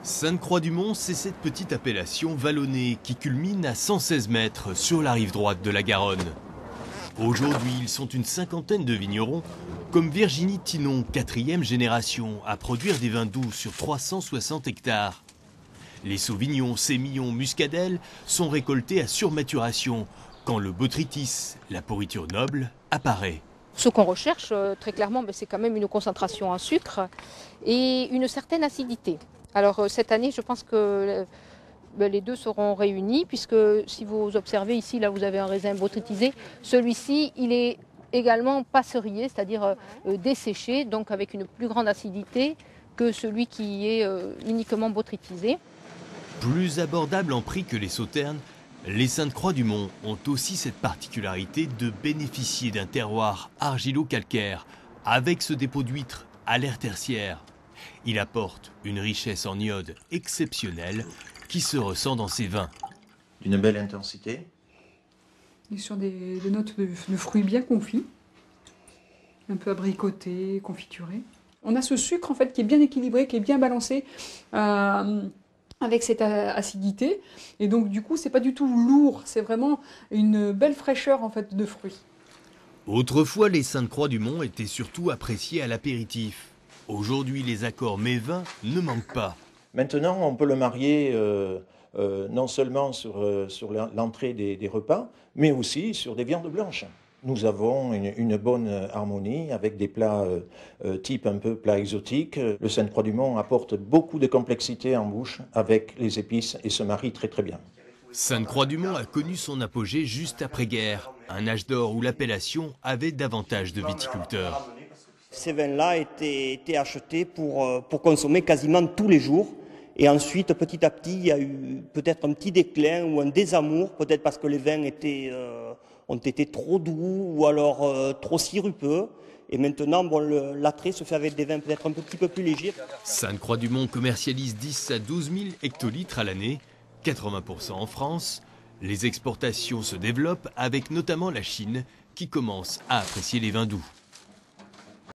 Sainte-Croix-du-Mont, c'est cette petite appellation vallonnée qui culmine à 116 mètres sur la rive droite de la Garonne. Aujourd'hui, ils sont une cinquantaine de vignerons, comme Virginie Tinon, 4e génération, à produire des vins doux sur 360 hectares. Les sauvignons, sémillons, muscadelles sont récoltés à surmaturation, quand le botrytis, la pourriture noble, apparaît. Ce qu'on recherche très clairement, c'est quand même une concentration en sucre et une certaine acidité. Alors cette année, je pense que les deux seront réunis, puisque si vous observez ici, là vous avez un raisin botrytisé. Celui-ci, il est également passerier, c'est-à-dire desséché, donc avec une plus grande acidité que celui qui est uniquement botrytisé. Plus abordables en prix que les sauternes, les Sainte-Croix-du-Mont ont aussi cette particularité de bénéficier d'un terroir argilo-calcaire, avec ce dépôt d'huîtres à l'ère tertiaire. Il apporte une richesse en iode exceptionnelle qui se ressent dans ses vins. D'une belle intensité. On est sur des notes de fruits bien confits, un peu abricotés, confiturés. On a ce sucre en fait qui est bien équilibré, qui est bien balancé avec cette acidité. Et donc du coup, c'est pas du tout lourd, c'est vraiment une belle fraîcheur en fait de fruits. Autrefois, les Sainte-Croix-du-Mont étaient surtout appréciés à l'apéritif. Aujourd'hui, les accords mets-vins ne manquent pas. Maintenant, on peut le marier non seulement sur l'entrée des repas, mais aussi sur des viandes blanches. Nous avons une bonne harmonie avec des plats type un peu plat exotique. Le Sainte-Croix-du-Mont apporte beaucoup de complexité en bouche avec les épices et se marie très très bien. Sainte-Croix-du-Mont a connu son apogée juste après-guerre, un âge d'or où l'appellation avait davantage de viticulteurs. Ces vins-là étaient achetés pour consommer quasiment tous les jours. Et ensuite, petit à petit, il y a eu peut-être un petit déclin ou un désamour, peut-être parce que les vins ont été trop doux ou alors trop sirupeux. Et maintenant, l'attrait se fait avec des vins peut-être un petit peu plus légers. Sainte-Croix-du-Mont commercialise 10 à 12 000 hectolitres à l'année, 80% en France. Les exportations se développent avec notamment la Chine qui commence à apprécier les vins doux.